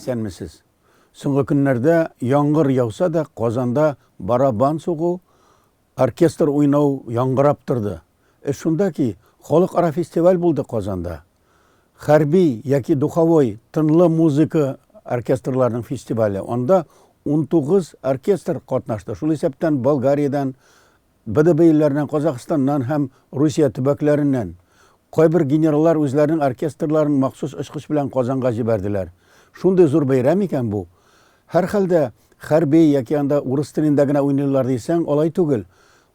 Сәнмесез. Соңгы көннәрдә яңгыр яуса да, Казанда барабан сугу, оркестр уйнау яңгырап торды. Шунда ки, халыкара фестиваль булды Казанда. Хәрби яки духовой тынлы музыка оркестрларның фестивале. Анда 19 оркестр катнашты. Шул исәптән Болгариядән, БДБ-ләрнән, Казакъстаннан һәм Русия төбәкләреннән кайбер генераллар үзләренең оркестрларын махсус очкыч белән Казанга җибәрделәр. Шундый зур бәйрәм икән бу. Һәр хәлдә хәрби яки анда урыс телендә генә уйныйлар дисәң, алай түгел.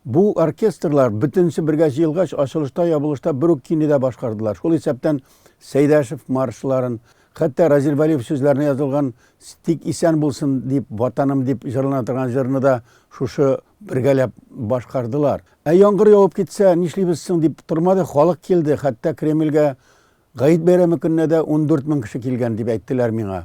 Бу оркестрлар бөтенсе бергә җыелгач, ачылышта, ябылышта бер үк кинедә башкардылар. Шул исәптән Сәйдәшев маршларын, хәтта Римзил Вәлиев сүзләренә язылган "Тик исән булсын" дип, "Ватаным" дип җырлана торган җырны да шушы бергәләп башкардылар. Яңгыр явып китсә, нишлибез соң дип тормады, халык килде, хәтта Кремльгә Гаит бәйрәме көннәдә 14 мең кеше килгән дип әйттеләр миңа.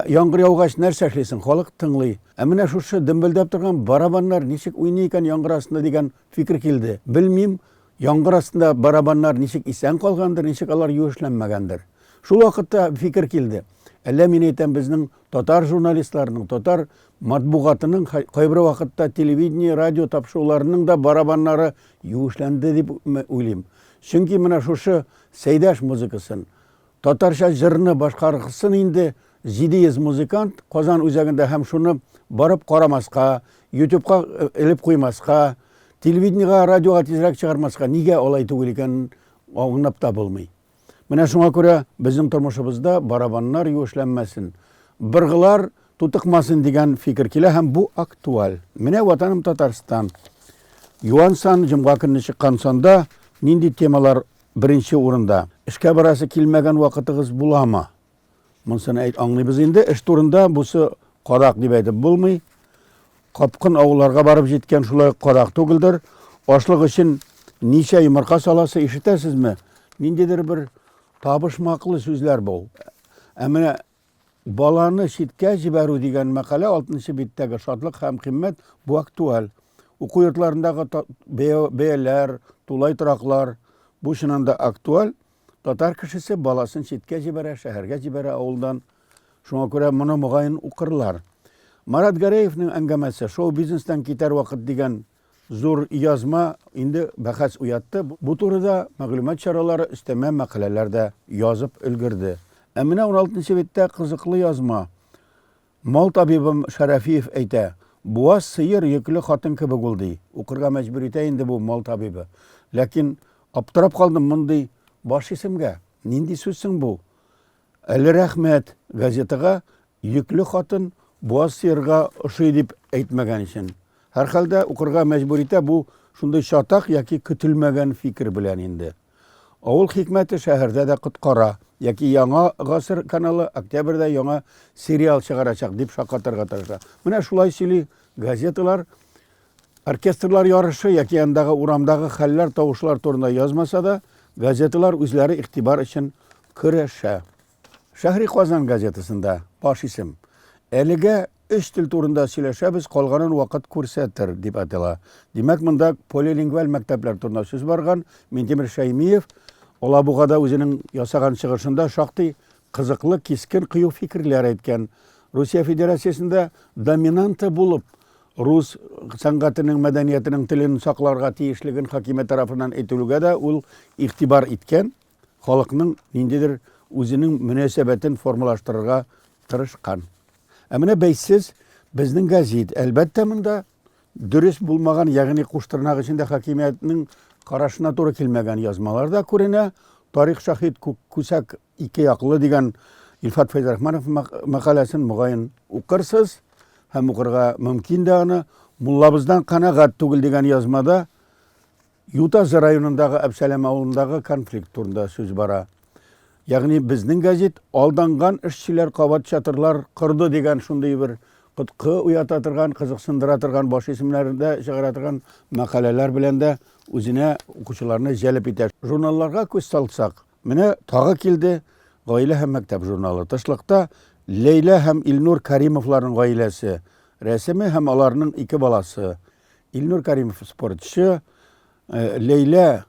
Яңгыр яугач нәрсә эшлисең? Халык тыңлый. Менә шушы дөмбелдәп торган барабаннар ничек уйный икән яңгыр астында дигән фикер килде. Белмим, яңгыр астында барабаннар ничек исән калгандыр, ничек алар юешләнмәгәндер. Шул вакытта фикер килде. Әллә мин әйтәм, безнең татар журналистларның, татар матбугатының кайбер вакытта телевидение, радио тапшыруларының да барабаннары юешләнде дип уйлыйм. Чөнки менә шушы Сәйдәш музыкасын, татарча җырны башкаргысын инде 700 музыкант Казан үзәгендә һәм шуны барып карамаска, YouTube'ка элеп куймаска, телевидениега, радиога тизрәк чыгармаска нигә алай түгел икән аңлап та булмый. Менә шуңа күрә безнең тормышыбызда барабаннар юешләнмәсен, быргылар тутыкмасын дигән фикер килә һәм бу актуаль. Менә ватаным Татарстан. Юансан җомга көнне чыккан санда нинди темалар беренче урында? Эшкә барасы килмәгән вакытыгыз буламы? Монысын аңлыйбыз инде. Эш турында бусы кадак дип әйтеп булмый. Капкын авылларга барып җиткән шулай кадак түгелдер. Ашлык өчен ничә йомырка саласы ишетәсезме? Ниндидер бер табышмаклы сүзләр бу. Менә баланы читкә җибәрү дигән мәкалә 6нчы биттәге шатлык һәм кыйммәт бу актуаль. Уку йортларындагы бәяләр, тулай тораклар бу шунында актуаль. Татар кешесе баласын читкә җибәрә, шәһәргә җибәрә авылдан. Шуңа күрә моны мөгаен укырлар. Марат Гәрәевнең әңгәмәсе "Шоу-бизнестан китәр вакыт" дигән зур язма инде бәхәс уятты. Бу турыда мәгълүмат чаралары, өстәмә мәкаләләр дә язып өлгерде. Менә 16нчы биттә кызыклы язма. Мал табибым Шәрәфиев әйтә: "Буаз сыер йөкле хатын кебек булды. Укырга мәҗбүр итә инде бу мал табибы. Ләкин аптырап калдым мондый баш исемгә. Нинди сүзсең бу? Әле рәхмәт газетага йөкле хатын буаз сыерга ошый дип әйтмәгән өчен. Һәр хәлдә укырга мәҗбүр итә, бу шундый шатак яки көтелмәгән фикер белән инде. Авыл хикмәте шәһәрдә дә коткара, яки яңа гасыр каналы октябрьдә яңа сериал чыгарачак дип шаккатырга тырыша. Менә шулай сөйли газеталар. Оркестрлар ярышы яки андагы урамдагы хәлләр, тавышлар турында язмаса да, газеталар үзләре игътибар өчен көрәшә. Шәһри Казан газетасында баш исем: "Әлегә 3 тел турында сөйләшәбез, калганын вакыт күрсәтер" дип атала. Димәк, монда полилингваль мәктәпләр турында сүз барган. Минтимер Шәймиев Алабугада үзенең ясаган чыгышында шактый кызыклы, кискен кыю фикерләр әйткән. Русия Федерациясендә доминанты булып, рус сәнгатының, мәдәниятының телен сакларга тиешлеген хакимият тарафыннан әйтелүгә дә ул игътибар иткән, халыкның ниндидер үзенең мөнәсәбәтен формалаштырырга тырышкан. Менә бәйсез Безнең гәзит, әлбәттә монда дөрес булмаган, ягъни куштырнак içinde хакимиятның карашына туры килмәгән язмалар да күренә. Тарих шаһид күсәк ике яклы дигән Илфат Фәйзрахманов мәкаләсен мөгаен укырсыз һәм укырга мөмкин дә аны. Муллабыздан канагать түгел дигән язмада Ютаз районындагы Әбсәләм авылындагы конфликт турында сүз бара. Ягъни безнең гәзит алданган эшчеләр кабат чатырлар кырды дигән шундый бер кыткы уята торган, кызыксындыра торган, баш исемнәрендә чыгара торган мәкаләләр белән дә үзенә укучыларны җәлеп итә. Журналларга күз салсак, менә тагы килде гаилә һәм мәктәп журналы. Тышлыкта Ләйлә һәм Илнур Каримовларның гаиләсе, рәсеме һәм аларның ике баласы. Илнур Каримов спортчы, Ләйлә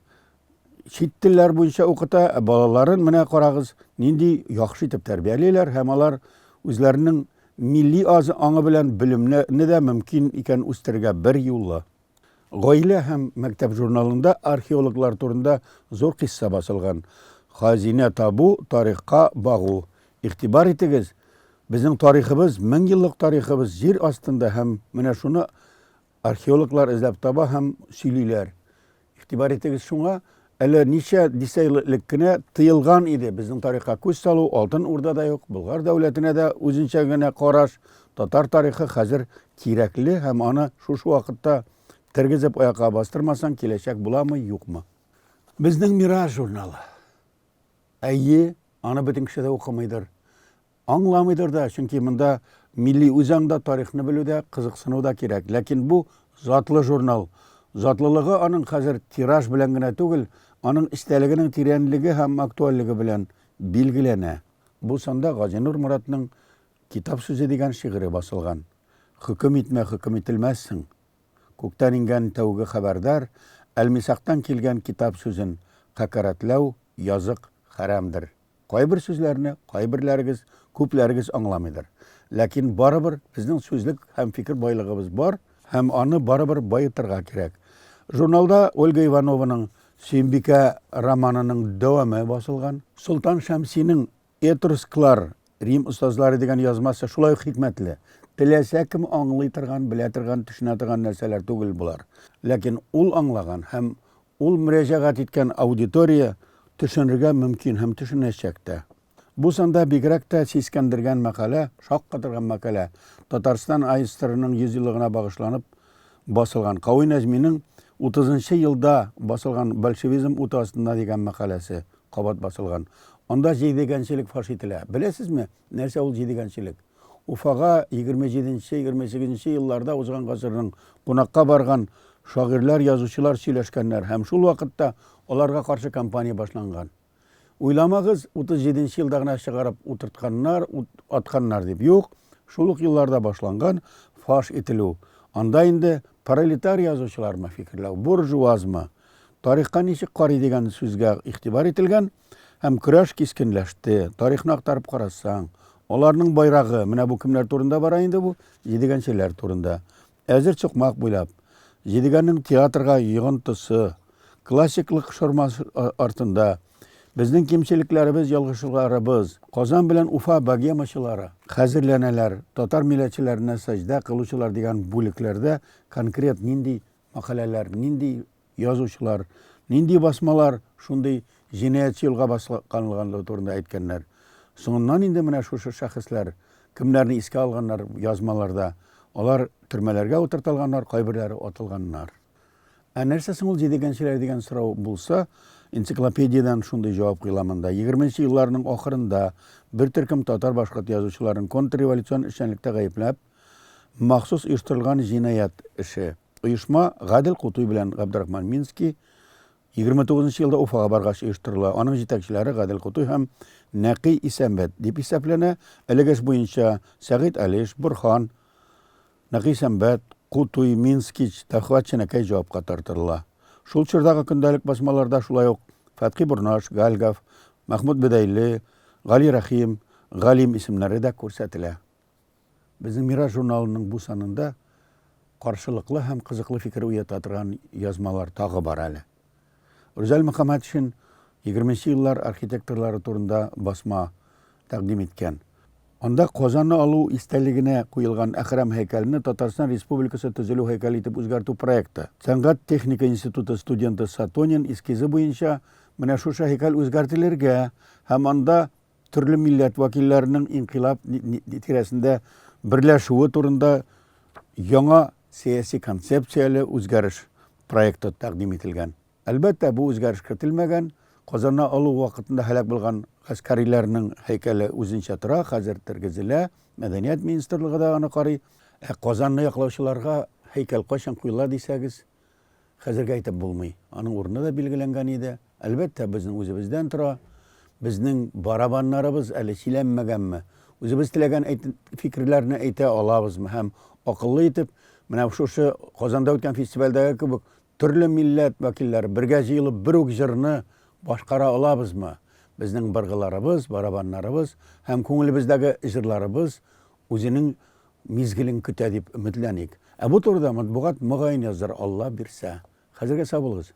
чит телләр буенча укыта, балаларын менә карагыз, нинди яхшы итеп тәрбиялиләр һәм алар үзләренең милли аңы белән белемне дә мөмкин икән үстерергә бер юлы. Гаилә һәм мәктәп журналында археологлар турында зур кисса басылган. Хазинә табу, тарихка багу. Игътибар итегез, безнең тарихыбыз, 1000 еллык тарихыбыз җир астында һәм менә шуны археологлар эзләп таба һәм сөйлиләр. Игътибар итегез шуңа, әле ничә дисәйлек кенә тыелган иде безнең тарихка күз салу, Алтын Урдада юк, Болгар дәүләтенә дә үзенчә генә караш. Татар тарихы хәзер кирәкле һәм аны шушы вакытта тергезеп аякка бастырмасаң киләчәк буламы, юкмы? Безнең Мираж журналы. Әйе, аны бөтен кеше дә укымыйдыр. Аңламыйдыр да, чөнки монда милли үзаңда тарихны белүдә кызыксыну да кирәк. Ләкин бу затлы журнал. Затлылыгы аның хәзер тираж белән генә түгел, аның истәлегенең тирәнлеге һәм актуальлеге белән билгеләнә. Бу санда Газинур Моратның Китап сүзе дигән шигыре басылган. Хөкем итмә, хөкем ителмәссең. Күктән ингән тәүге хәбәрдар, Әл-Мисақтан килгән китап сүзен хакаратлау язык хәрәмдер. Кайбер сүзләрне, кайберләрегез, күпләрегез аңламыйдыр. Ләкин барыбер безнең сүзлек һәм фикер байлыгыбыз бар, һәм аны барыбер байытырга кирәк. Журналда Ольга Иванованың Сөембикә романының дәвамы басылган. Солтан Шәмсинең Этрусклар, Рим устазлары дигән язмасы шулай хикмәтле. Теләсә кем аңлый торган, белә торган, төшенә торган нәрсәләр түгел булар. Ләкин ул аңлаган һәм ул мөрәҗәгать иткән аудитория төшенергә мөмкин һәм төшенәчәк тә. Бу санда бигрәк тә сискәндергән мәкалә, шаккатырган мәкалә, Татарстан аеның 100 еллыгына багышланып басылган. Кавы Нәҗминең 30нчы елда басылган большевизм утасында дигән мәкаләсе кабат басылган. Анда җидегәнчелек фаш ителә. Беләсезме, нәрсә ул җидегәнчелек? Уфага 27-28 елларда узган гасырның кунакка барган шагыйрьләр, язучылар сөйләшкәннәр һәм шул вакытта аларга каршы кампания башланган. Уйламагыз, 37 елда гына чыгарып утыртканнар, атканнар дип. Юк, шул ук елларда башланган фаш ителү. Анда инде пролетар язучылармы фикерләү, буржуазмы, тарихка ничек карый дигән сүзгә игътибар ителгән һәм көрәш кискенләште. Тарихны актарып карасаң, аларның байрагы, менә бу кемнәр турында бара инде бу? Җидегәнчеләр турында. Әзер чыкмак буйлап, Җидегәннең театрга йогынтысы, классиклык шормасы артында безнең кимчелекләребез, ялгышлыкларыбыз, Казан белән Уфа богемачылары хәзерләнәләр, татар милләтчеләренә сәҗдә кылучылар дигән бүлекләрдә конкрет нинди мәкаләләр, нинди язучылар, нинди басмалар шундый җинаятьче юлга басканлыгы турында әйткәннәр. Соңыннан инде менә шушы шәхесләр кемнәрне искә алганнар язмаларда, алар төрмәләргә утыртылганнар, кайберләре атылганнар. Нәрсә соң ул җидегәнчеләр дигән сорау булса, энциклопедиядан шундый җавап кыйламында. 20нчы елларның ахырында бер төркем татар башкорт язучыларын контрреволюцион эшчәнлектә гаепләп, махсус оештырылган җинаять эше. Оешма Гадел Кутуй белән Габдрахман Минский 29нчы елда Уфага баргач оештырыла. Аның җитәкчеләре Гадел Кутуй һәм Нәкый Исәнбәт дип исәпләнә. Әлегәш буенча Сәгыйть Алиш, Борхан, Нәкый Исәнбәт, Кутуй, Минский, Тәхватчынакай җавапка тартырыла. Шул чордагы көндәлек басмаларда шулай ук Фәтхи Бурнаш, Гальгав, Махмуд Бедайлы, Гали Рахим, Галим исемнәре дә күрсәтелә. Безнең Мираж журналының бу санында каршылыклы һәм кызыклы фикер уята торган язмалар тагы бар әле. Рүзәл Мөхәммәтшин 20нчы еллар архитекторлары турында басма тәкъдим иткән. Анда Казанны алу истәлегенә куелган Әхрәм һәйкәлене Татарстан Республикасы төзелү һәйкәле итеп үзгәртү проекты. Сәнгать техника институты студенты Сатонин эскизы буенча менә шушы һәйкәл үзгәртелергә һәм анда төрле милләт вәкилләренең инкыйлаб тирәсендә берләшүе турында яңа сәяси концепцияле үзгәреш проекты тәкъдим ителгән. Әлбәттә, бу үзгәреш кертелмәгән. Казанны алу вакытында һәлак булган гаскәриләрнең һәйкәле үзенчә тора, хәзер тергезелә. Мәдәният министрлыгы да аны карый. Казанны яклаучыларга һәйкәл кайчан куела дисәгез, хәзергә әйтеп булмый. Аның урыны да билгеләнгән иде. Әлбәттә, безнең үзебездән тора. Безнең барабаннарыбыз әле сөйләммәгәнме? Үзебез теләгән фикерләрне әйтә алабызмы һәм акыллы итеп, менә шушы Казанда үткән фестивальдәге кебек төрле милләт вәкилләре бергә җыелып бер үк җырны башкара алабызмы? Безнең быргыларыбыз, барабаннарыбыз һәм күңелебездәге җырларыбыз үзенең мизгелен көтә дип өметләник. Бу турыда матбугат мөгаен язар Алла бирсә. Хәзергә сау булыгыз.